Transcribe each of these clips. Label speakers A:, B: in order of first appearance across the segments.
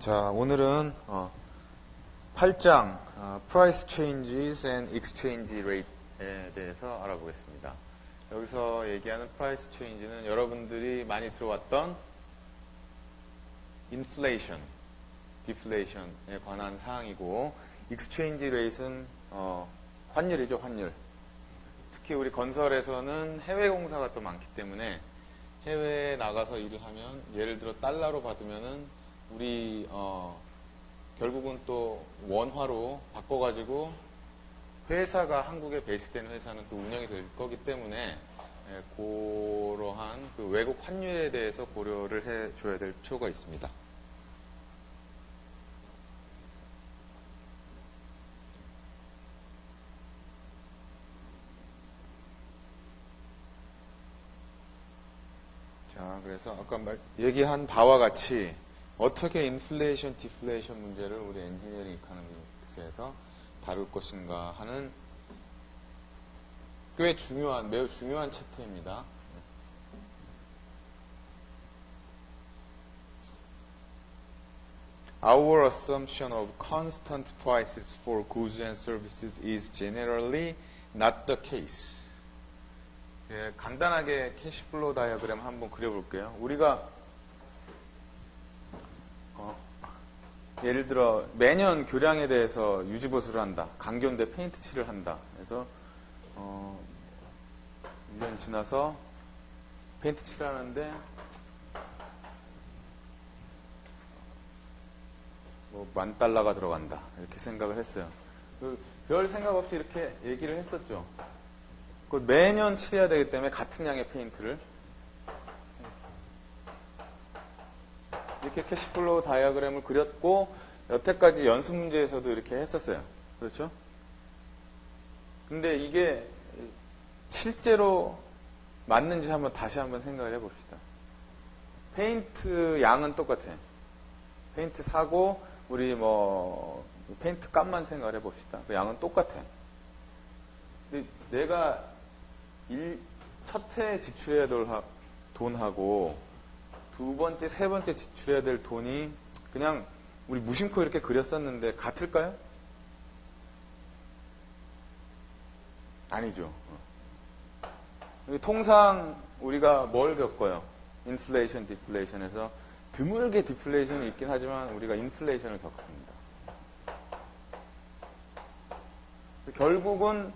A: 자, 오늘은 8장 Price Changes and Exchange Rate에 대해서 알아보겠습니다. 여기서 얘기하는 Price Change는 여러분들이 많이 들어왔던 Inflation, Deflation에 관한 사항이고, Exchange Rate은 환율이죠, 환율. 특히 우리 건설에서는 해외 공사가 또 많기 때문에 해외에 나가서 일을 하면, 예를 들어 달러로 받으면은 우리 결국은 또 원화로 바꿔가지고 회사가 한국에 베이스된 회사는 또 운영이 될 거기 때문에 그러한 그 외국 환율에 대해서 고려를 해줘야 될 필요가 있습니다. 자, 그래서 아까 얘기한 바와 같이 어떻게 인플레이션, 디플레이션 문제를 우리 엔지니어링 이코노믹스에서 다룰 것인가 하는 꽤 중요한, 매우 중요한 챕터입니다. Our assumption of constant prices for goods and services is generally not the case. 예, 간단하게 캐시플로우 다이어그램 한번 그려볼게요. 우리가 예를 들어 매년 교량에 대해서 유지보수를 한다. 강교인데 페인트 칠을 한다. 그래서 1년 지나서 페인트 칠을 하는데 뭐 $10,000가 들어간다. 이렇게 생각을 했어요. 별 생각 없이 이렇게 얘기를 했었죠. 매년 칠해야 되기 때문에 같은 양의 페인트를 이렇게 캐시플로우 다이어그램을 그렸고, 여태까지 연습 문제에서도 이렇게 했었어요. 그렇죠? 근데 이게 실제로 맞는지 다시 한번 생각을 해봅시다. 페인트 양은 똑같아. 페인트 사고, 우리 페인트 값만 생각을 해봅시다. 그 양은 똑같아. 근데 내가 첫 해에 지출해야 될 돈하고, 두 번째, 세 번째 지출해야 될 돈이 그냥 우리 무심코 이렇게 그렸었는데 같을까요? 아니죠. 통상 우리가 뭘 겪어요? 인플레이션, 디플레이션에서 드물게 디플레이션이 있긴 하지만 우리가 인플레이션을 겪습니다. 결국은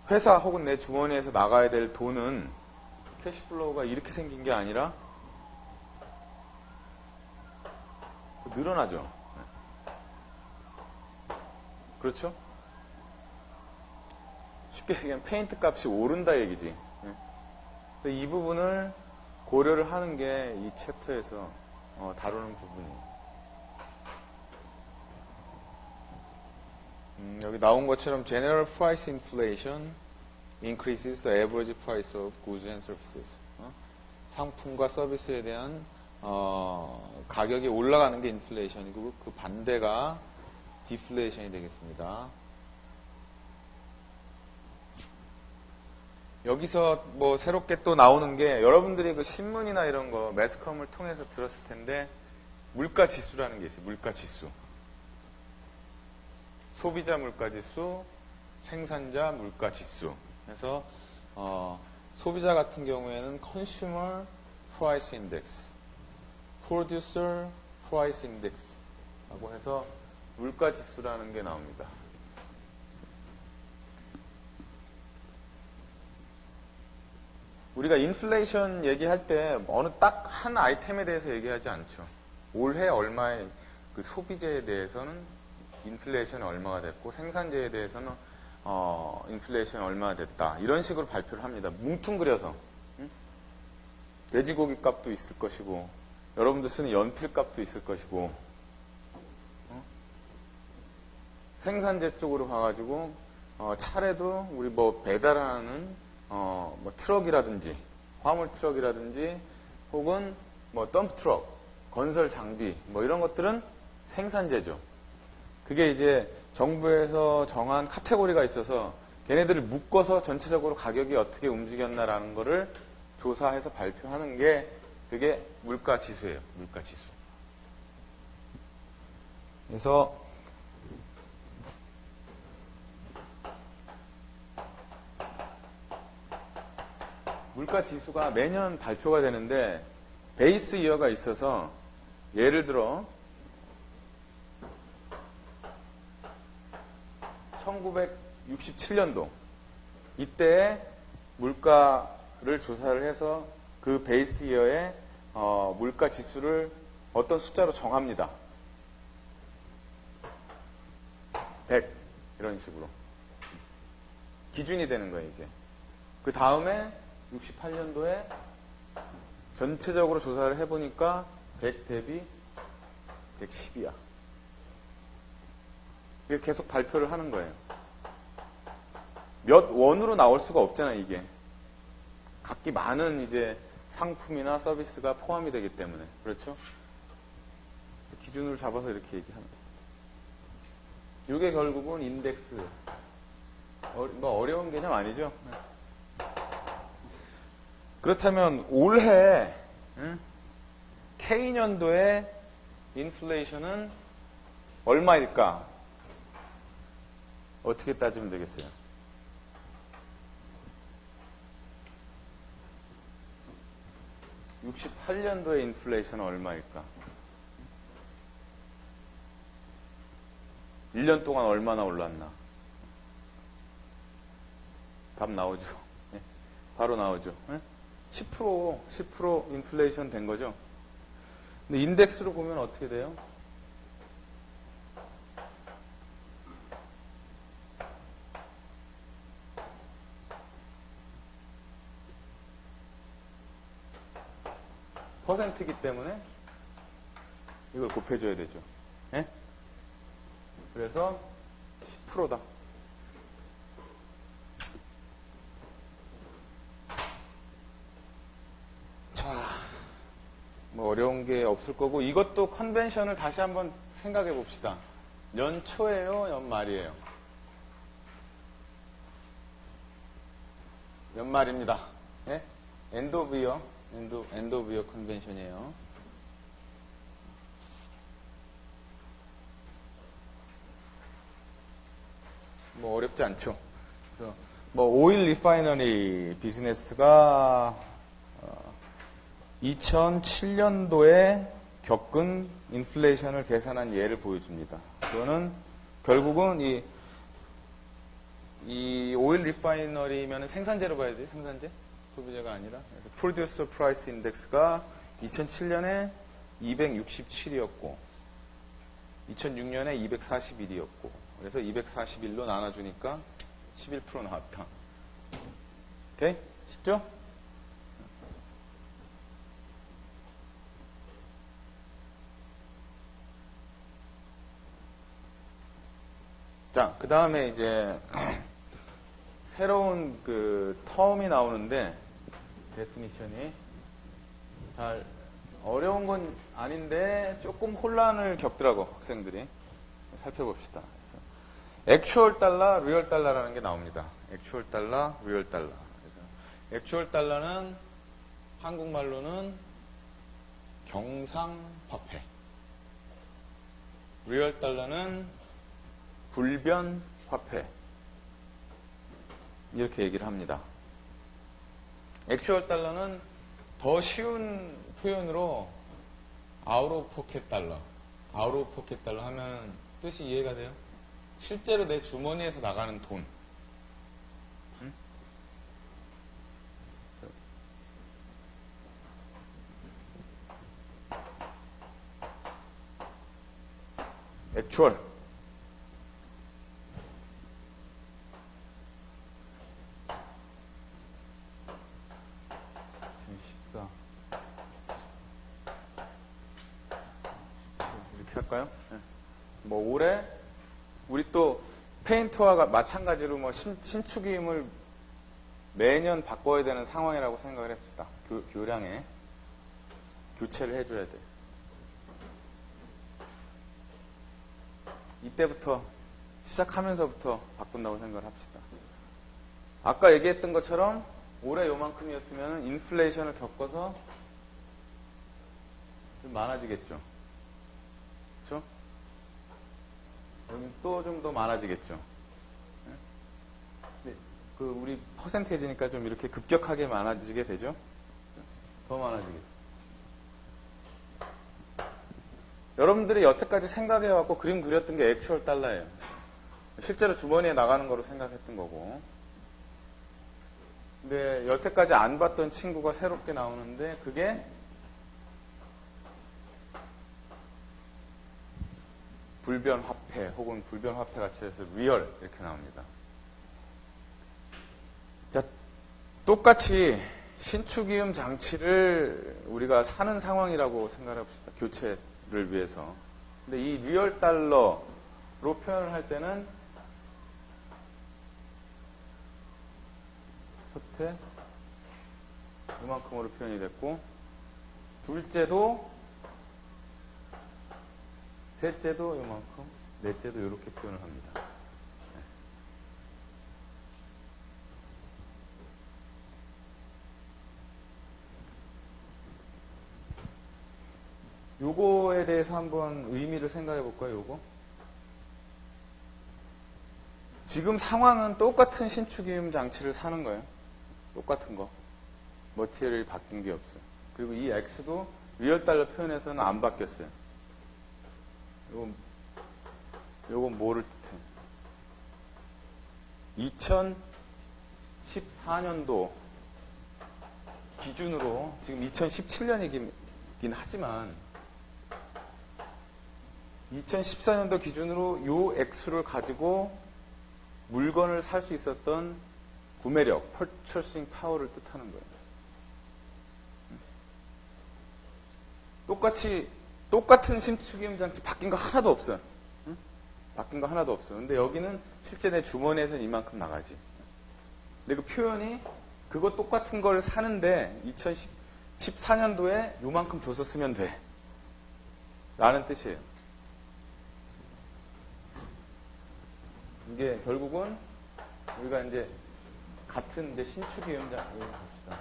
A: 회사 혹은 내 주머니에서 나가야 될 돈은 캐시플로우가 이렇게 생긴 게 아니라 늘어나죠. 그렇죠? 쉽게 얘기하면 페인트 값이 오른다 얘기지. 이 부분을 고려를 하는 게 이 챕터에서 다루는 부분이에요. 여기 나온 것처럼 General Price Inflation increases the average price of goods and services. 상품과 서비스에 대한 가격이 올라가는 게 인플레이션이고, 그 반대가 디플레이션이 되겠습니다. 여기서 새롭게 또 나오는 게, 여러분들이 그 신문이나 이런 거 매스컴을 통해서 들었을 텐데, 물가 지수라는 게 있어요. 물가 지수. 소비자 물가 지수, 생산자 물가 지수. 그래서 소비자 같은 경우에는 Consumer Price Index, Producer Price Index 라고 해서 물가 지수라는 게 나옵니다. 우리가 인플레이션 얘기할 때 어느 딱 한 아이템에 대해서 얘기하지 않죠. 올해 얼마의 그 소비재에 대해서는 인플레이션이 얼마가 됐고, 생산재에 대해서는 인플레이션이 얼마가 됐다. 이런 식으로 발표를 합니다. 뭉뚱그려서. 돼지고기 값도 있을 것이고, 여러분들 쓰는 연필 값도 있을 것이고, 생산재 쪽으로 가가지고 차례도 우리 배달하는 트럭이라든지 화물 트럭이라든지 혹은 덤프 트럭, 건설 장비 이런 것들은 생산재죠. 그게 이제 정부에서 정한 카테고리가 있어서 걔네들을 묶어서 전체적으로 가격이 어떻게 움직였나라는 거를 조사해서 발표하는 게 그게 물가 지수예요. 물가 지수. 그래서 물가 지수가 매년 발표가 되는데 베이스 이어가 있어서 예를 들어 1967년도 이때 물가를 조사를 해서 그 베이스 이어의 물가 지수를 어떤 숫자로 정합니다. 100 이런 식으로 기준이 되는 거예요. 이제 그 다음에 68년도에 전체적으로 조사를 해보니까 100 대비 110이야. 그래서 계속 발표를 하는 거예요. 몇 원으로 나올 수가 없잖아요, 이게. 각기 많은 이제 상품이나 서비스가 포함이 되기 때문에. 그렇죠? 기준으로 잡아서 이렇게 얘기하는 거예요. 이게 결국은 인덱스. 뭐 어려운 개념 아니죠? 그렇다면 올해 K년도의 인플레이션은 얼마일까? 어떻게 따지면 되겠어요? (68년도의) 인플레이션은 얼마일까? 1년 동안 얼마나 올랐나? 답 나오죠? 네. 바로 나오죠? 네? 10% 인플레이션 된 거죠? 근데 인덱스로 보면 어떻게 돼요? 퍼센트이기 때문에 이걸 곱해줘야 되죠. 네? 그래서 10%다. 자, 뭐 어려운 게 없을 거고 이것도 컨벤션을 다시 한번 생각해 봅시다. 연초예요, 연말이에요? 연말입니다. 예? 엔드 오브 이어, 엔드 오브 이어 컨벤션이에요. 뭐 어렵지 않죠. 그래서 뭐 오일 리파이너리 비즈니스가 2007년도에 겪은 인플레이션을 계산한 예를 보여줍니다. 그거는 결국은 이 오일 리파이너리면 생산재로 봐야 돼요. 생산재? 소비재가 아니라. 그래서 Producer Price Index가 2007년에 267이었고 2006년에 241이었고 그래서 241로 나눠주니까 11% 나왔다. 오케이? 쉽죠? 자, 그 다음에 이제 새로운 그 텀이 나오는데 데피니션이 잘 어려운 건 아닌데 조금 혼란을 겪더라고 학생들이. 살펴봅시다. 액추얼 달러, 리얼 달러라는 게 나옵니다. 액추얼 달러, 리얼 달러. 액추얼 달러는 한국말로는 경상화폐. 리얼 달러는 불변 화폐. 이렇게 얘기를 합니다. 액추얼 달러는 더 쉬운 표현으로 아웃 오브 포켓 달러. 아웃 오브 포켓 달러 하면 뜻이 이해가 돼요? 실제로 내 주머니에서 나가는 돈. 응? 액추얼. 이렇게 할까요? 네. 뭐 올해 우리 또 페인트와 마찬가지로 뭐 신축임을 매년 바꿔야 되는 상황이라고 생각을 해봅시다. 교량에 교체를 해줘야 돼. 이때부터 시작하면서부터 바꾼다고 생각을 합시다. 아까 얘기했던 것처럼 올해 요만큼이었으면 인플레이션을 겪어서 좀 많아지겠죠. 그렇죠? 여기 또 좀 더 많아지겠죠. 네, 그 우리 퍼센테이지니까 좀 이렇게 급격하게 많아지게 되죠. 더 많아지겠죠. 여러분들이 여태까지 생각해왔고 그림 그렸던 게 액츄얼 달러예요. 실제로 주머니에 나가는 거로 생각했던 거고. 근데 여태까지 안 봤던 친구가 새롭게 나오는데 그게 불변 화폐 혹은 불변 화폐 가치에서 리얼 이렇게 나옵니다. 자, 똑같이 신축이음 장치를 우리가 사는 상황이라고 생각해 봅시다. 교체를 위해서. 근데 이 리얼 달러로 표현을 할 때는 첫째 이만큼으로 표현이 됐고 둘째도 셋째도 이만큼 넷째도 이렇게 표현을 합니다. 요거에 대해서 한번 의미를 생각해 볼까요? 요거 지금 상황은 똑같은 신축이음 장치를 사는 거예요. 똑같은 거. 머티리얼이 바뀐 게 없어요. 그리고 이 X도 리얼 달러 표현에서는 안 바뀌었어요. 요건 뭐를 뜻해? 2014년도 기준으로 지금 2017년이긴 하지만 2014년도 기준으로 요 액수를 가지고 물건을 살 수 있었던 구매력, purchasing power를 뜻하는 거예요. 똑같은 신축이음 장치 바뀐 거 하나도 없어요. 바뀐 거 하나도 없어요. 근데 여기는 실제 내 주머니에서는 이만큼 나가지. 근데 그 표현이 그거 똑같은 걸 사는데 2014년도에 요만큼 줬었으면 돼. 라는 뜻이에요. 이게 결국은 우리가 이제 같은 이제 신축이음 장치 봅시다.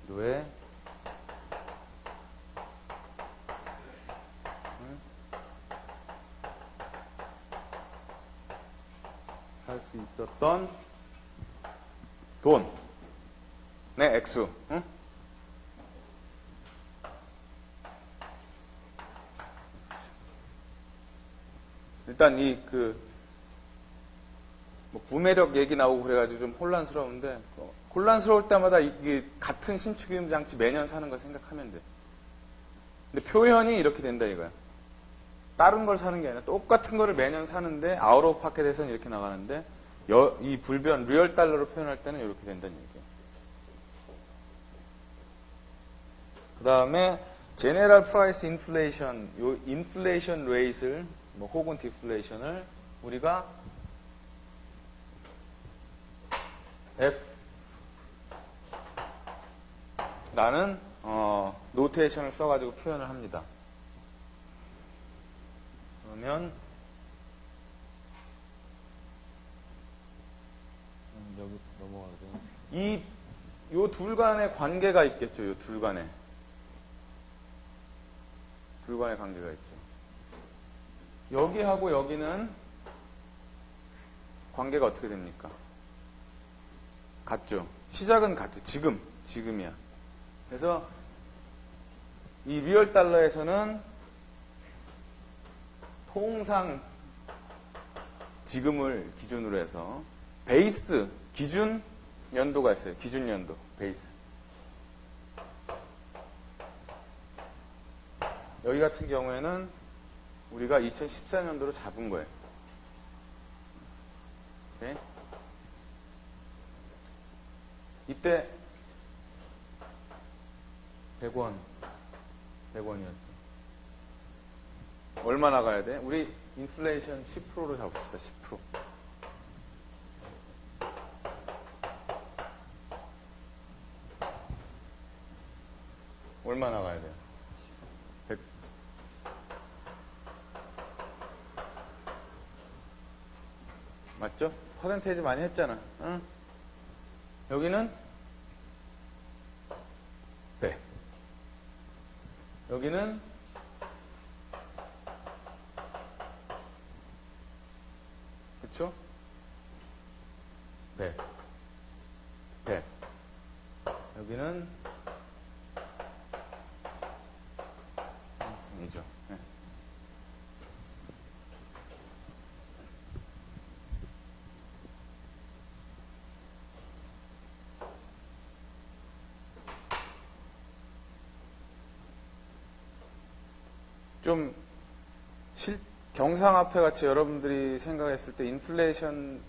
A: 왜 살 수 있었던 돈의 액수. 응? 일단 뭐 구매력 얘기 나오고 그래가지고 좀 혼란스러운데 혼란스러울 때마다 이게 같은 신축이음 장치 매년 사는 거 생각하면 돼. 근데 표현이 이렇게 된다 이거야. 다른 걸 사는 게 아니라 똑같은 거를 매년 사는데 아웃 오브 파켓에서는 이렇게 나가는데 이 불변 리얼 달러로 표현할 때는 이렇게 된다는 얘기예요. 그 다음에 제네럴 프라이스 인플레이션, 요 인플레이션 레이트를 뭐 혹은 디플레이션을 우리가 F 라는 노테이션을 써가지고 표현을 합니다. 그러면 여기 넘어가죠. 요 둘 간의 관계가 있겠죠. 요 둘 간의 관계가 있죠. 여기하고 여기는 관계가 어떻게 됩니까? 같죠. 시작은 같죠. 지금이야. 그래서 이 리얼 달러에서는 통상 지금을 기준으로 해서 베이스 기준 연도가 있어요. 기준 연도 베이스. 여기 같은 경우에는 우리가 2014년도로 잡은 거예요. 오케이? 이때 100원이었죠. 얼마 나가야 돼? 우리 인플레이션 10%로 잡읍시다. 10%. 얼마 나가야 돼요? 100. 맞죠? 퍼센테이지 많이 했잖아. 응? 여기는 여기는 그쵸? 100. 100. 여기는 이죠. 네. 좀 경상화폐 같이 여러분들이 생각했을 때 인플레이션을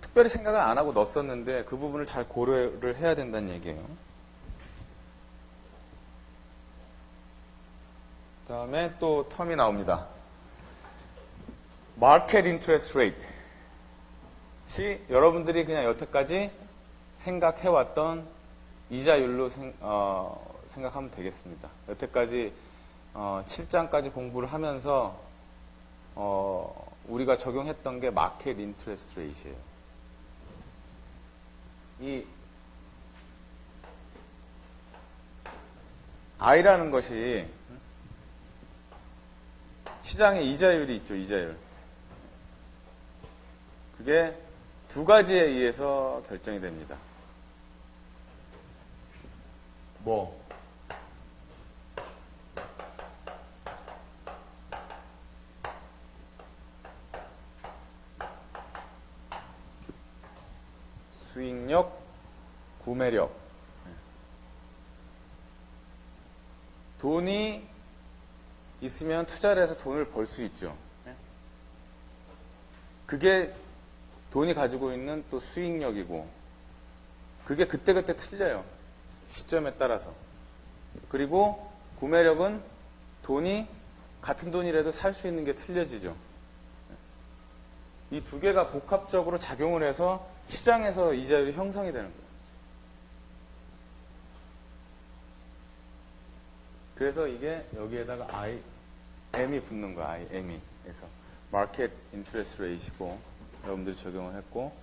A: 특별히 생각을 안 하고 넣었었는데 그 부분을 잘 고려를 해야 된다는 얘기예요. 그 다음에 또 텀이 나옵니다. Market Interest Rate. 여러분들이 그냥 여태까지 생각해왔던 이자율로 생각하면 되겠습니다. 여태까지 7장까지 공부를 하면서 우리가 적용했던 게 Market Interest Rate이에요. 이 I라는 것이 시장의 이자율이 있죠, 이자율. 그게 두 가지에 의해서 결정이 됩니다. 수익력, 구매력. 돈이 있으면 투자를 해서 돈을 벌 수 있죠. 그게 돈이 가지고 있는 또 수익력이고, 그게 그때그때 틀려요. 시점에 따라서. 그리고 구매력은 돈이 같은 돈이라도 살 수 있는 게 틀려지죠. 이 두 개가 복합적으로 작용을 해서 시장에서 이자율이 형성이 되는 거예요. 그래서 이게 여기에다가 IM이 붙는 거야. IM이. 그래서 Market Interest Rate이고 여러분들이 적용을 했고,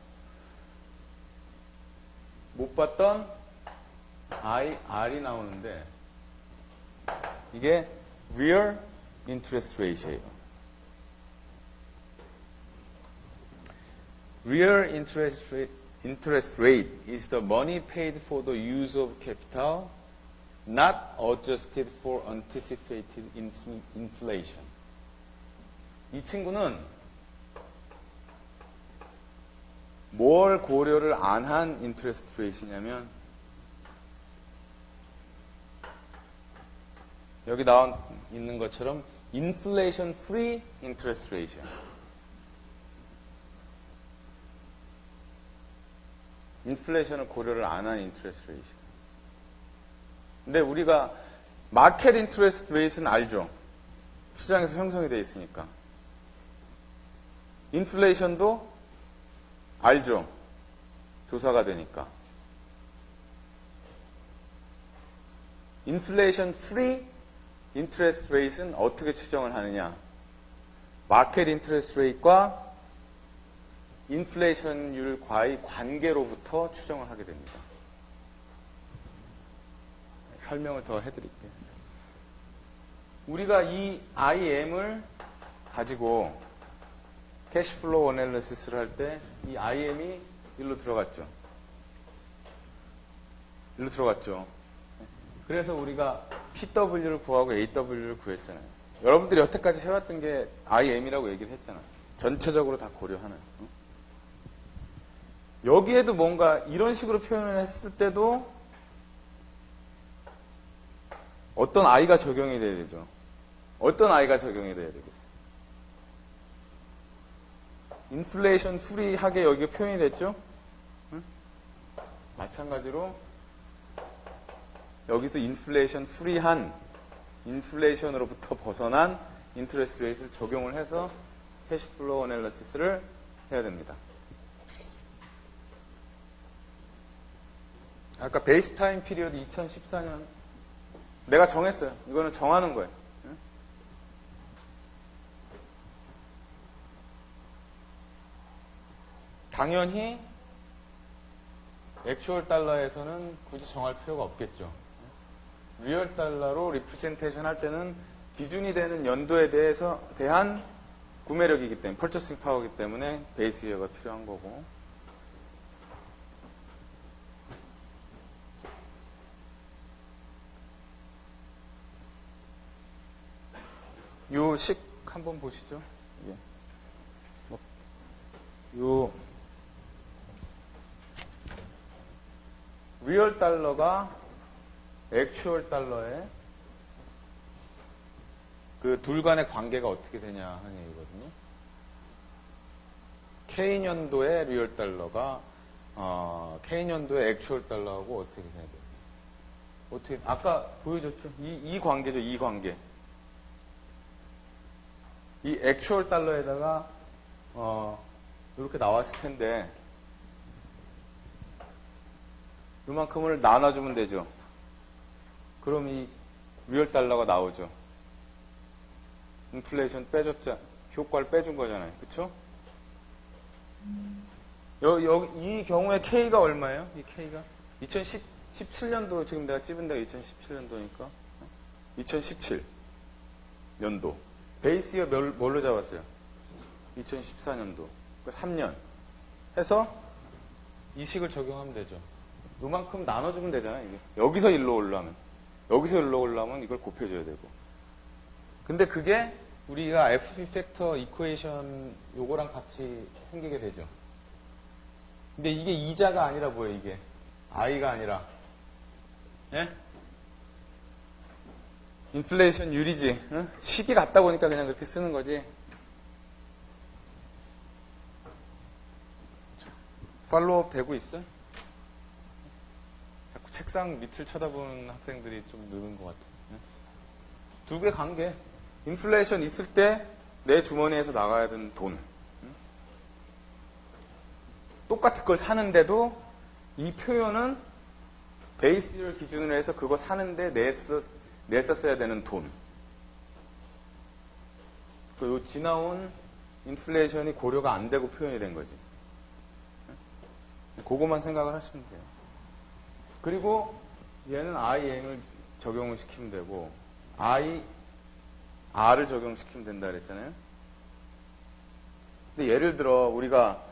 A: 못 봤던 IR이 나오는데 이게 Real Interest Rate이에요. Real interest rate is the money paid for the use of capital, not adjusted for anticipated inflation. 이 친구는 뭘 고려를 안 한 interest rate이냐면 여기 나와 있는 것처럼 inflation free interest rate이야. 인플레이션을 고려를 안 한 인트레스트 레이트. 근데 우리가 마켓 인트레스트 레이트는 알죠. 시장에서 형성이 되어 있으니까. 인플레이션도 알죠. 조사가 되니까. 인플레이션 프리 인트레스트 레이트는 어떻게 추정을 하느냐. 마켓 인트레스트 레이트과 인플레이션율과의 관계로부터 추정을 하게 됩니다. 설명을 더 해드릴게요. 우리가 이 IM을 가지고 캐시플로우 어널리시스를 할 때 이 IM이 일로 들어갔죠. 일로 들어갔죠. 그래서 우리가 PW를 구하고 AW를 구했잖아요. 여러분들이 여태까지 해왔던 게 IM이라고 얘기를 했잖아요. 전체적으로 다 고려하는. 여기에도 뭔가 이런 식으로 표현을 했을 때도 어떤 I가 적용이 돼야 되죠. 어떤 I가 적용이 돼야 되겠어요. 인플레이션 프리하게 여기가 표현이 됐죠. 응? 마찬가지로 여기도 인플레이션 프리한 인플레이션으로부터 벗어난 인트레스트 레이트를 적용을 해서 캐시플로우 어널리시스를 해야 됩니다. 아까 베이스 타임 피리어드 2014년 내가 정했어요. 이거는 정하는 거예요. 당연히 액추얼 달러에서는 굳이 정할 필요가 없겠죠. 리얼 달러로 리프레젠테이션 할 때는 기준이 되는 연도에 대한 구매력이기 때문에, 펄처싱 파워이기 때문에 베이스 이어가 필요한 거고. 요 식 한번 보시죠. 요 리얼 달러가 액추얼 달러의 그 둘 간의 관계가 어떻게 되냐 하는 얘기거든요. K년도의 리얼 달러가 K년도의 액추얼 달러하고 어떻게 돼야 돼요? 어떻게, 아까 보여줬죠? 이 관계죠, 이 관계. 이 액추얼 달러에다가 이렇게 나왔을 텐데 이만큼을 나눠주면 되죠. 그럼 이 리얼 달러가 나오죠. 인플레이션 빼줬자, 효과를 빼준 거잖아요. 그쵸? 이 경우에 K가 얼마예요? 이 K가? 2017년도, 지금 내가 찝은 데가 2017년도니까. 2017년도. 베이스 이어 뭘로 잡았어요? 2014년도. 그러니까 3년. 해서 이 식을 적용하면 되죠. 요만큼 나눠주면 되잖아요, 이게. 여기서 일로 올라오면. 여기서 일로 올라오면 이걸 곱해줘야 되고. 근데 그게 우리가 FP 팩터 이퀘이션 요거랑 같이 생기게 되죠. 근데 이게 이자가 아니라 뭐예요, 이게? I가 아니라. 예? 인플레이션 유리지. 응? 식이 같다 보니까 그냥 그렇게 쓰는 거지. 팔로우업 되고 있어? 자꾸 책상 밑을 쳐다보는 학생들이 좀 느는 것 같아. 두 개 관계. 인플레이션 있을 때 내 주머니에서 나가야 되는 돈. 똑같은 걸 사는데도 이 표현은 베이스를 기준으로 해서 그거 사는데 냈었어야 되는 돈. 그 지나온 인플레이션이 고려가 안 되고 표현이 된 거지. 그거만 생각을 하시면 돼요. 그리고 얘는 IN을 적용을 시키면 되고 R을 적용시키면 된다 그랬잖아요. 근데 예를 들어 우리가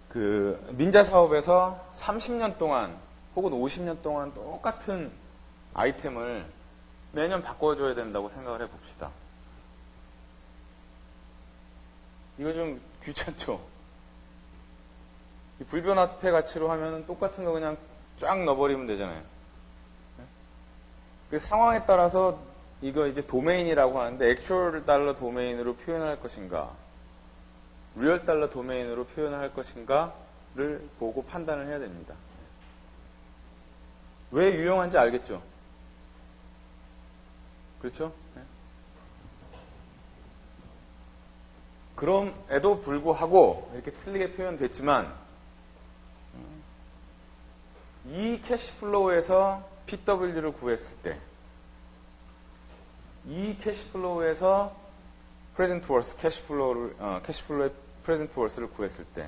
A: 그 민자 사업에서 30년 동안 혹은 50년 동안 똑같은 아이템을 매년 바꿔줘야 된다고 생각을 해봅시다. 이거 좀 귀찮죠? 이 불변화폐 가치로 하면 똑같은 거 그냥 쫙 넣어버리면 되잖아요. 그 상황에 따라서 이거 이제 도메인이라고 하는데 액추얼 달러 도메인으로 표현할 것인가 리얼 달러 도메인으로 표현할 것인가를 보고 판단을 해야 됩니다. 왜 유용한지 알겠죠? 그렇죠? 그럼에도 불구하고 이렇게 틀리게 표현됐지만 이 캐시플로우에서 PW를 구했을 때 이 캐시플로우에서 프레젠트 월스 캐시플로우의 프레젠트 월스를 구했을 때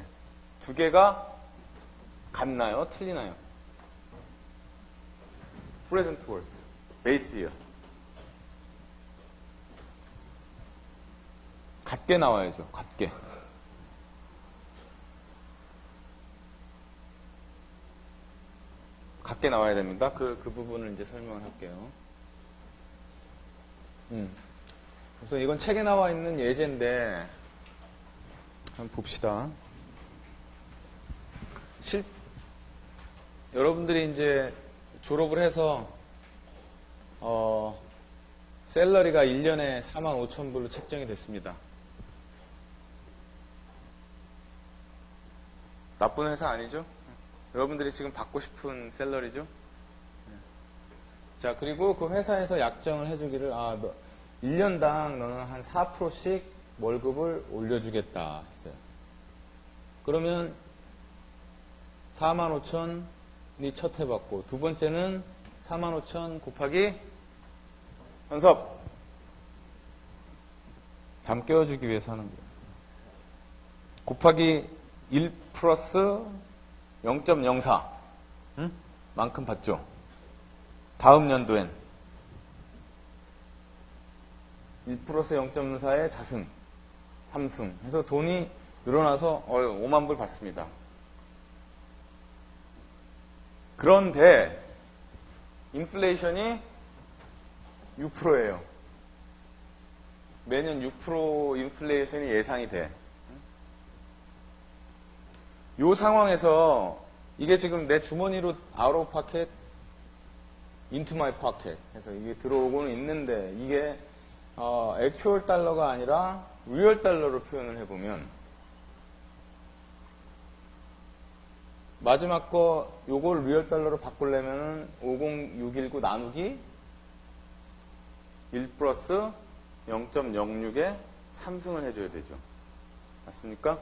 A: 두 개가 같나요? 틀리나요? 프레젠트 월스 베이스예요. 같게 나와야죠. 같게. 같게 나와야 됩니다. 그 부분을 이제 설명을 할게요. 우선 이건 책에 나와 있는 예제인데 한번 봅시다. 여러분들이 이제 졸업을 해서 샐러리가 1년에 45,000불로 책정이 됐습니다. 나쁜 회사 아니죠? 여러분들이 지금 받고 싶은 샐러리죠? 자, 그리고 그 회사에서 약정을 해주기를, 1년당 너는 한 4%씩 월급을 올려주겠다 했어요. 그러면 45,000이 첫 해봤고, 두 번째는 45,000 곱하기 현섭. 잠 깨워주기 위해서 하는 거예요. 곱하기 1 플러스 0.04 만큼 받죠. 다음 연도엔 1 플러스 0.4의 자승, 3승 해서 돈이 늘어나서 5만 불 받습니다. 그런데 인플레이션이 6%예요. 매년 6% 인플레이션이 예상이 돼. 이 상황에서 이게 지금 내 주머니로 out of pocket, into my pocket 해서 이게 들어오고는 있는데 이게 액츄얼 달러가 아니라 리얼 달러로 표현을 해보면 마지막 거 요걸 리얼 달러로 바꾸려면은 50619 나누기 1 플러스 0.06에 3승을 해줘야 되죠. 맞습니까?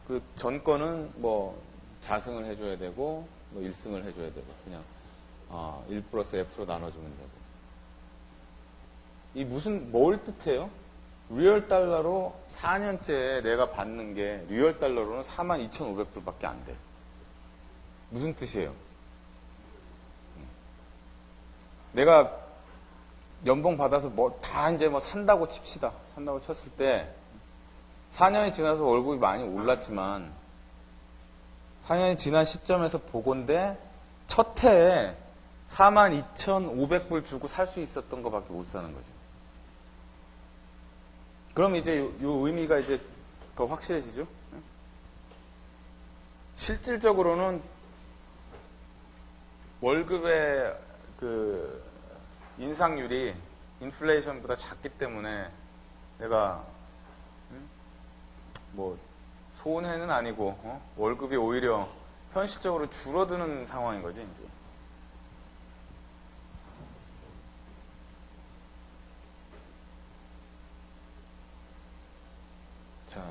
A: 그 전 거는 뭐 자승을 해줘야 되고 뭐 1승을 해줘야 되고 그냥 1 플러스 F로 나눠주면 되고. 이 뭘 뜻해요? 리얼 달러로 4년째 내가 받는 게 리얼 달러로는 42,500불밖에 안 돼. 무슨 뜻이에요? 내가 연봉 받아서 다 이제 산다고 칩시다. 산다고 쳤을 때 4년이 지나서 월급이 많이 올랐지만 4년이 지난 시점에서 보건대 첫 해에 42,500불 주고 살 수 있었던 것밖에 못 사는 거죠. 그럼 이제 요 의미가 이제 더 확실해지죠? 실질적으로는 월급의 그 인상률이 인플레이션보다 작기 때문에 내가 뭐 손해는 아니고 월급이 오히려 현실적으로 줄어드는 상황인 거지 이제. 자,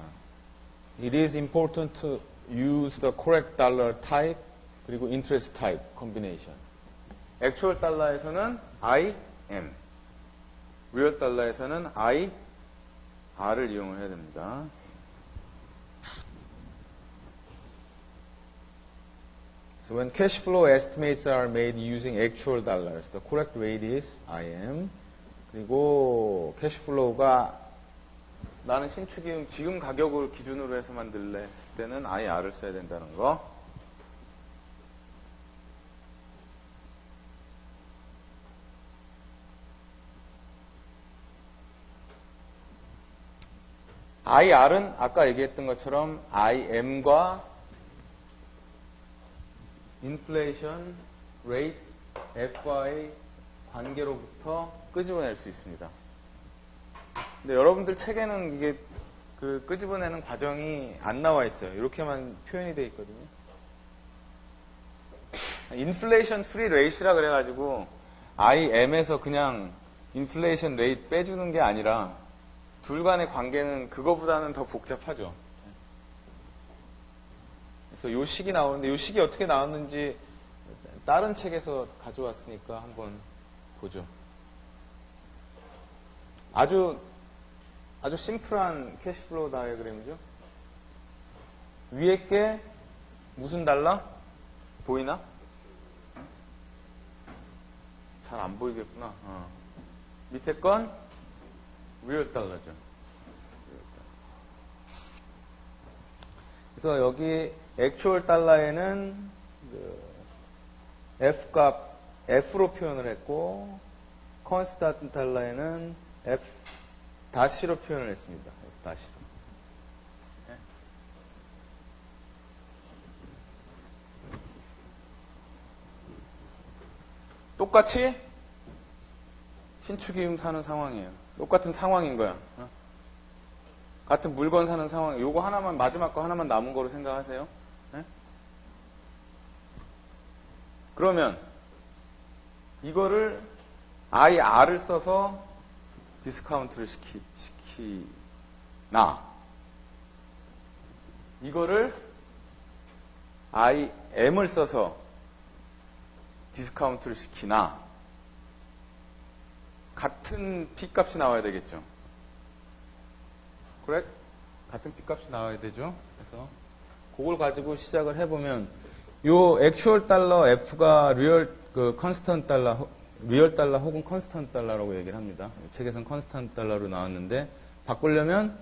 A: it is important to use the correct dollar type 그리고 interest type combination. 액츄얼 달러에서는 I, M, 리얼 달러에서는 I, R을 이용을 해야 됩니다. So when cash flow estimates are made using actual dollars, the correct rate is IM. 그리고 캐시 플로우가 나는 신축이음 지금 가격을 기준으로 해서 만들래 했을 때는 IR을 써야 된다는 거. IR은 아까 얘기했던 것처럼 IM과 인플레이션 레이트 FY 관계로부터 끄집어낼 수 있습니다. 근데 여러분들 책에는 이게 그 끄집어내는 과정이 안 나와 있어요. 이렇게만 표현이 되어 있거든요. 인플레이션 프리 레이트라 그래가지고 IM에서 그냥 인플레이션 레이트 빼주는 게 아니라 둘 간의 관계는 그거보다는 더 복잡하죠. 그래서 요 식이 나오는데 요 식이 어떻게 나왔는지 다른 책에서 가져왔으니까 한번 보죠. 아주 심플한 캐시플로우 다이어그램이죠. 위에 게 무슨 달러? 보이나? 잘 안 보이겠구나. 밑에 건 리얼 달러죠. 그래서 여기 액츄얼 달러에는 F 값 F로 표현을 했고 컨스탄트 달러에는 F 다시로 표현을 했습니다. F 다시로. 네. 똑같이 신축이음 사는 상황이에요. 똑같은 상황인 거야. 같은 물건 사는 상황. 요거 하나만 마지막 거 하나만 남은 거로 생각하세요. 네? 그러면 이거를 IR을 써서 디스카운트를 시키나 이거를 IM을 써서 디스카운트를 시키나 같은 P값이 나와야 되겠죠. 그래? 같은 P값이 나와야 되죠. 그래서 그걸 가지고 시작을 해보면 요 액츄얼 달러 F가 리얼 그 컨스턴트 달러
B: 리얼 달러 혹은 컨스턴트 달러라고 얘기를 합니다. 책에서는 컨스턴트 달러로 나왔는데 바꾸려면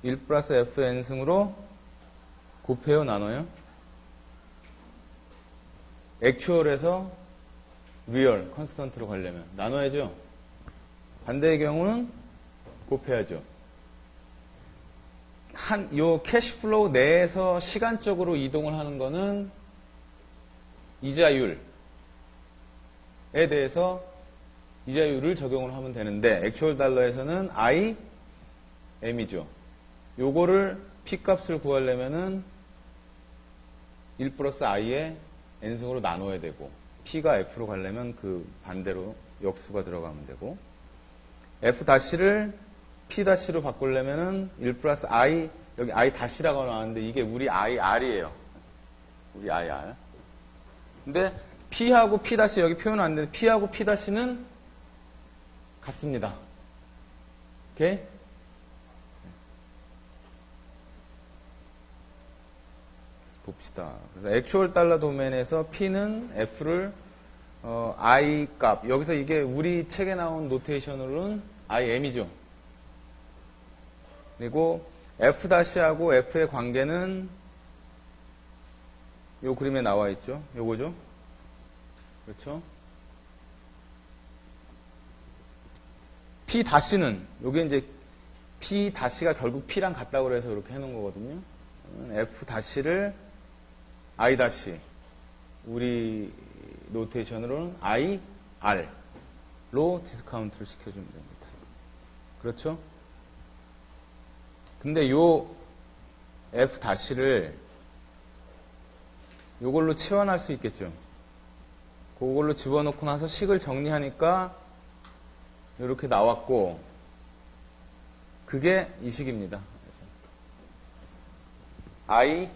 B: 1 플러스 FN승으로 곱해요, 나눠요? 액추얼에서 리얼, 컨스턴트로 가려면 나눠야죠. 반대의 경우는 곱해야죠. 요 캐시플로우 내에서 시간적으로 이동을 하는 거는 이자율에 대해서 이자율을 적용을 하면 되는데 액추얼 달러에서는 I, M이죠. 요거를 P 값을 구하려면은 1 플러스 I에 N승으로 나눠야 되고 P가 F로 가려면 그 반대로 역수가 들어가면 되고 F-를 P-로 바꾸려면은 1 플러스 I, 여기 I 다시라고 나왔는데 이게 우리 IR이에요. 우리 IR. 근데 P하고 P- 여기 표현 안 되는데 P하고 P-는 같습니다. 오케이? 봅시다. 그래서 액추얼 달러 도면에서 P는 F를 I 값, 여기서 이게 우리 책에 나온 노테이션으로는 IM이죠. 그리고 F-하고 F의 관계는 요 그림에 나와 있죠. 요거죠. 그렇죠. P-는 요게 이제 P-가 결국 P랑 같다고 그래서 이렇게 해놓은 거거든요. F-를 I- 우리 노테이션으로는 IR로 디스카운트를 시켜주면 됩니다. 그렇죠? 근데 요 F-를 요걸로 치환할 수 있겠죠. 그걸로 집어넣고 나서 식을 정리하니까 이렇게 나왔고 그게 이 식입니다. I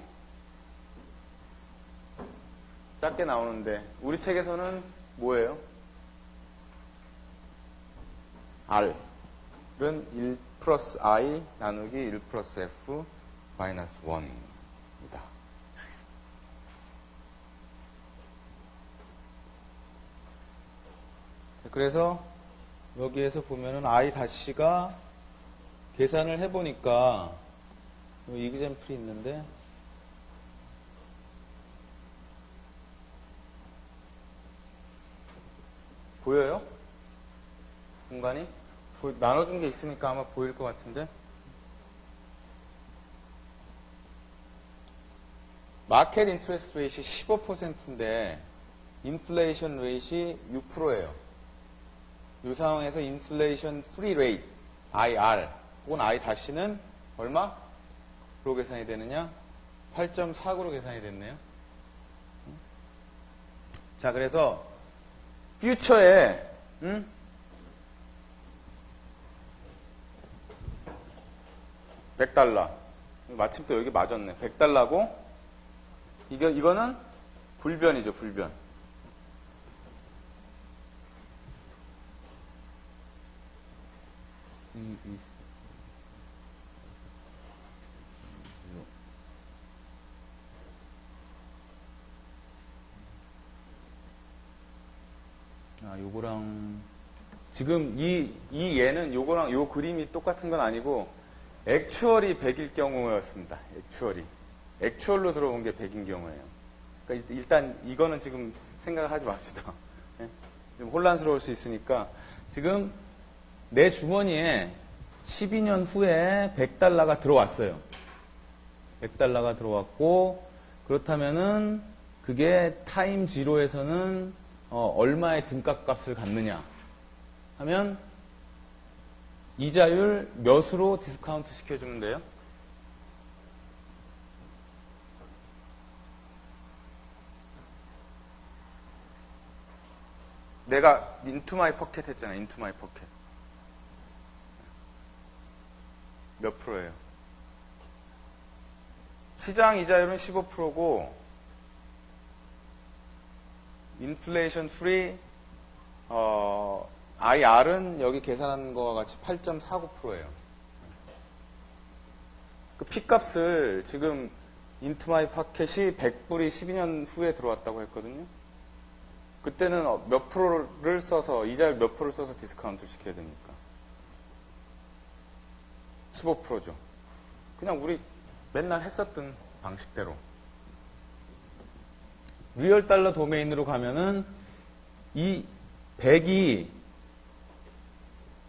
B: 작게 나오는데 우리 책에서는 뭐예요? R은 1 플러스 I 나누기 1 플러스 F 마이너스 1입니다. 그래서 여기에서 보면은 I-가 계산을 해보니까 이그젬플이 있는데 보여요? 공간이? 나눠준 게 있으니까 아마 보일 것 같은데 마켓 인트레스트 레이트이 15%인데 인플레이션 레이트이 6%예요. 이 상황에서 인플레이션 프리 레이트 IR 혹은 I-는 얼마? 로 계산이 되느냐? 8.49로 계산이 됐네요. 자, 그래서 퓨처에 100달러 마침 또 여기 맞았네. 100달러고 이거는 불변이죠. 불변. 요거랑 지금 이 얘는 요거랑 요 그림이 똑같은 건 아니고 액추얼이 100일 경우였습니다. 액추얼로 들어온 게 100인 경우예요. 그러니까 일단 이거는 지금 생각을 하지 맙시다. 좀 혼란스러울 수 있으니까 지금 내 주머니에 12년 후에 100달러가 들어왔어요. 100달러가 들어왔고 그렇다면은 그게 타임 지로에서는 얼마의 등값값을 갖느냐 하면 이자율 몇으로 디스카운트 시켜주면 돼요? 내가 into my pocket 했잖아. into my pocket. 몇 프로예요? 시장 이자율은 15%고 인플레이션 프리 IR은 여기 계산한 거와 같이 8.49%예요. 그 P값을 지금 into my pocket이 100불이 12년 후에 들어왔다고 했거든요. 그때는 몇 프로를 써서, 이자율 몇 프로를 써서 디스카운트를 시켜야 됩니까? 15%죠. 그냥 우리 맨날 했었던 방식대로. 리얼 달러 도메인으로 가면은 이 100이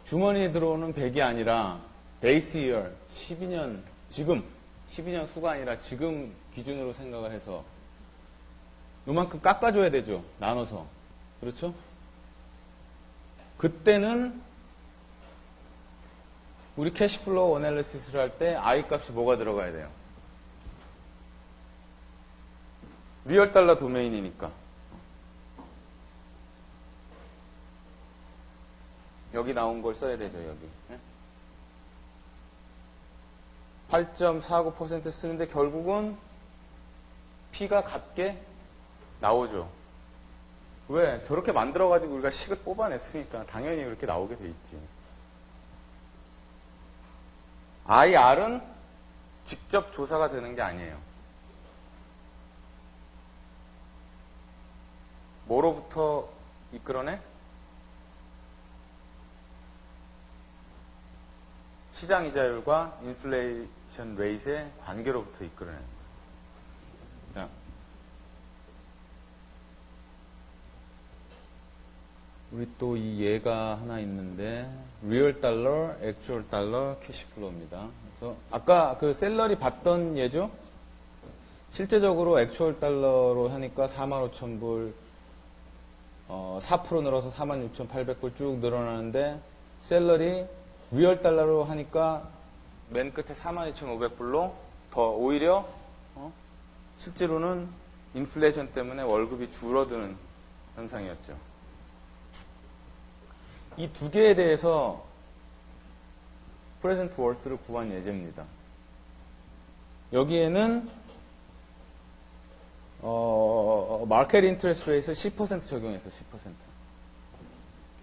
B: 주머니에 들어오는 100이 아니라 베이스 이어 12년, 지금 12년 후가 아니라 지금 기준으로 생각을 해서 요만큼 깎아줘야 되죠. 나눠서. 그렇죠? 그때는 우리 캐시플로우 어널리시스를 할 때 I 값이 뭐가 들어가야 돼요? 리얼 달러 도메인이니까. 여기 나온 걸 써야 되죠, 여기. 8.49% 쓰는데 결국은 P가 같게 나오죠. 왜? 저렇게 만들어가지고 우리가 식을 뽑아냈으니까 당연히 그렇게 나오게 돼 있지. IR은 직접 조사가 되는 게 아니에요. 뭐로부터 이끌어내? 시장 이자율과 인플레이션 레이트의 관계로부터 이끌어내는 거예요. 우리 또 이 예가 하나 있는데 리얼 달러, 액추얼 달러, 캐시플로우입니다. 그래서 아까 그 셀러리 봤던 예죠? 실제적으로 액추얼 달러로 하니까 45,000불 4% 늘어서 46,800불 쭉 늘어나는데 셀러리 리얼 달러로 하니까 맨 끝에 42,500불로 더 오히려 실제로는 인플레이션 때문에 월급이 줄어드는 현상이었죠. 이 두 개에 대해서 프레젠트 월스를 구한 예제입니다. 여기에는 마켓 인트레스트 레이트를 10% 적용해서 10%.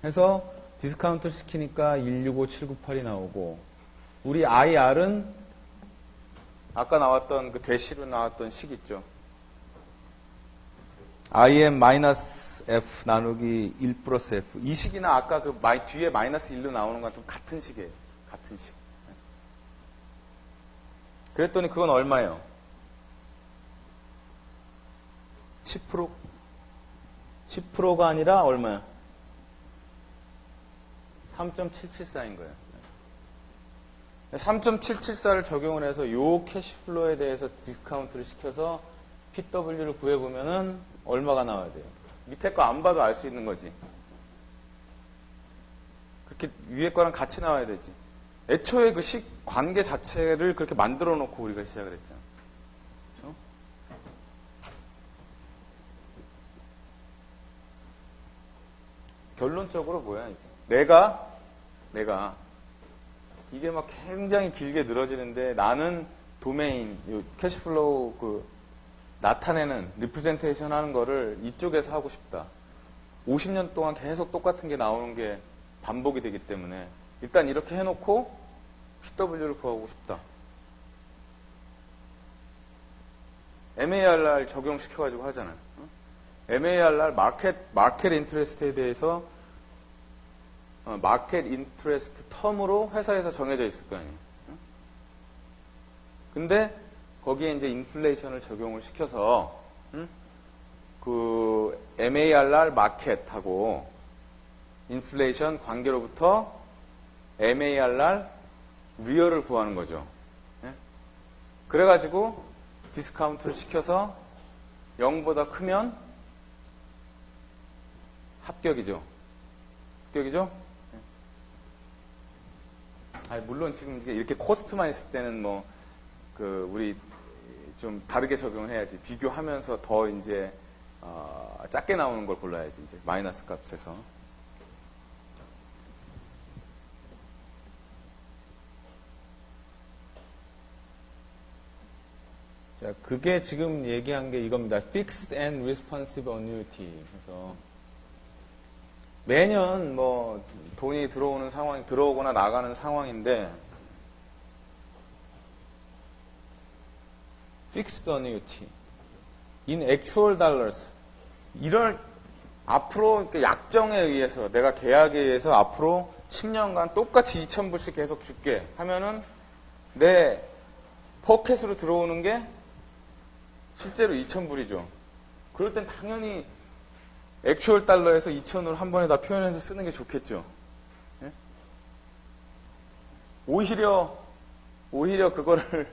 B: 해서 디스카운트를 시키니까 165798이 나오고 우리 IR은 아까 나왔던 그 대시로 나왔던 식 있죠. IM-F 나누기 1 플러스 F. 이 식이나 아까 그 뒤에 마이너스 1로 나오는 것과 같은 식이에요. 같은 식. 그랬더니 그건 얼마예요? 10%? 10%가 아니라 얼마야? 3.774인 거예요. 3.774를 적용을 해서 요 캐시플로에 대해서 디스카운트를 시켜서 PW를 구해보면은 얼마가 나와야 돼요? 밑에 거 안 봐도 알 수 있는 거지. 그렇게 위에 거랑 같이 나와야 되지. 애초에 그 식 관계 자체를 그렇게 만들어 놓고 우리가 시작을 했잖아. 그렇죠? 결론적으로 뭐야, 이제. 내가 이게 막 굉장히 길게 늘어지는데 나는 도메인, 캐시플로우 나타내는, 리프레젠테이션 하는 거를 이쪽에서 하고 싶다. 50년 동안 계속 똑같은 게 나오는 게 반복이 되기 때문에 일단 이렇게 해놓고 PW를 구하고 싶다. MARR 적용시켜가지고 하잖아요. MARR 마켓 인트레스트에 대해서 마켓 인트레스트 텀으로 회사에서 정해져 있을 거 아니에요. 근데 거기에 이제 인플레이션을 적용을 시켜서 그 MARR 마켓하고 인플레이션 관계로부터 MARR 리얼을 구하는 거죠. 그래가지고 디스카운트를 시켜서 0보다 크면 합격이죠. 합격이죠? 물론 지금 이렇게 코스트만 있을 때는 우리 좀 다르게 적용을 해야지. 비교하면서 더 이제, 작게 나오는 걸 골라야지. 이제 마이너스 값에서. 자, 그게 지금 얘기한 게 이겁니다. Fixed and Responsive Annuity. 그래서 매년 돈이 들어오는 상황, 들어오거나 나가는 상황인데, Fixed Annuity. In actual dollars.
A: 앞으로 이렇게 약정에 의해서 내가 계약에 의해서 앞으로 10년간 똑같이 2,000불씩 계속 줄게 하면은 내 포켓으로 들어오는 게 실제로 2,000불이죠. 그럴 땐 당연히 액추얼 달러에서 2,000을 한 번에 다 표현해서 쓰는 게 좋겠죠. 예? 오히려 그거를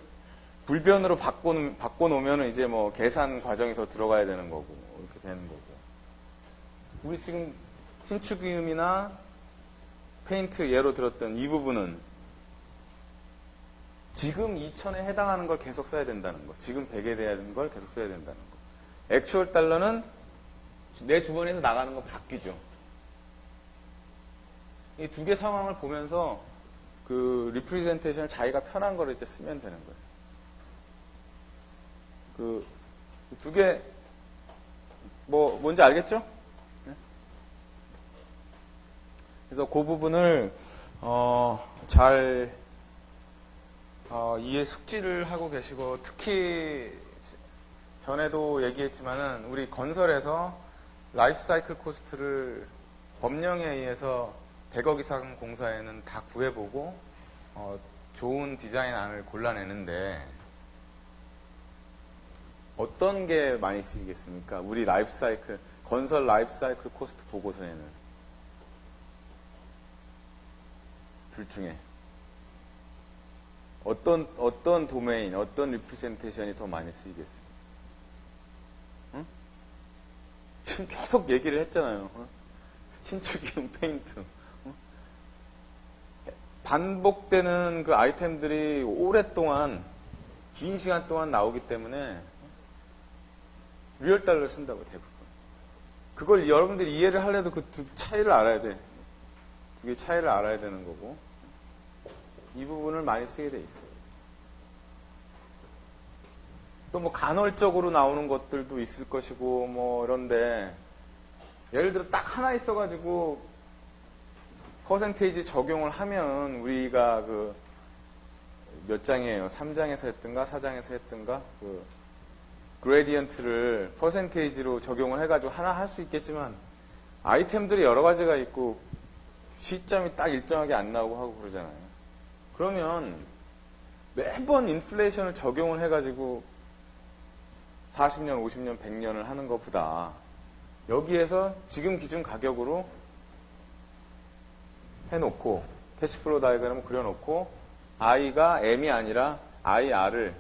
A: 불변으로 바꿔놓으면 이제 뭐 계산 과정이 더 들어가야 되는 거고, 이렇게 되는 거고. 우리 지금 신축임이나 페인트 예로 들었던 이 부분은 지금 2,000에 해당하는 걸 계속 써야 된다는 거. 지금 100에 대한 걸 계속 써야 된다는 거. 액추얼 달러는 내 주머니에서 나가는 건 바뀌죠. 이 두 개 상황을 보면서 그 리프레젠테이션을 자기가 편한 거를 이제 쓰면 되는 거예요. 그 두 개 뭔지 알겠죠? 그래서 그 부분을 잘 이해 숙지를 하고 계시고, 특히 전에도 얘기했지만은 우리 건설에서 라이프 사이클 코스트를 법령에 의해서 100억 이상 공사에는 다 구해보고 좋은 디자인 안을 골라내는데 어떤 게 많이 쓰이겠습니까? 우리 라이프 사이클, 건설 라이프 사이클 코스트 보고서에는 둘 중에 어떤 도메인, 어떤 리프레젠테이션이 더 많이 쓰이겠어요? 응? 지금 계속 얘기를 했잖아요. 신축이용 페인트. 응? 반복되는 그 아이템들이 오랫동안, 긴 시간 동안 나오기 때문에 리얼 달러를 쓴다고 대부분. 그걸 여러분들이 이해를 하려도 그 두 차이를 알아야 돼. 두 개 차이를 알아야 되는 거고. 이 부분을 많이 쓰게 돼 있어요. 또 뭐 간헐적으로 나오는 것들도 있을 것이고 뭐 이런데, 예를 들어 딱 하나 있어가지고 퍼센테이지 적용을 하면 우리가 그 몇 장이에요? 3장에서 했던가 4장에서 했던가 그 그레디언트를 퍼센테이지로 적용을 해가지고 하나 할 수 있겠지만, 아이템들이 여러 가지가 있고 시점이 딱 일정하게 안 나오고 하고 그러잖아요. 그러면 매번 인플레이션을 적용을 해가지고 40년, 50년, 100년을 하는 것보다 여기에서 지금 기준 가격으로 해놓고 캐시플로우 다이어그램을 그려놓고 I가 M이 아니라 IR을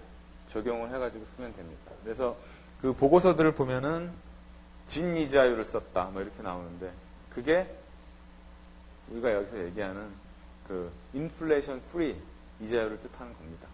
A: 적용을 해가지고 쓰면 됩니다. 그래서 그 보고서들을 보면은 진이자율을 썼다 뭐 이렇게 나오는데, 그게 우리가 여기서 얘기하는 그 인플레이션 프리 이자율을 뜻하는 겁니다.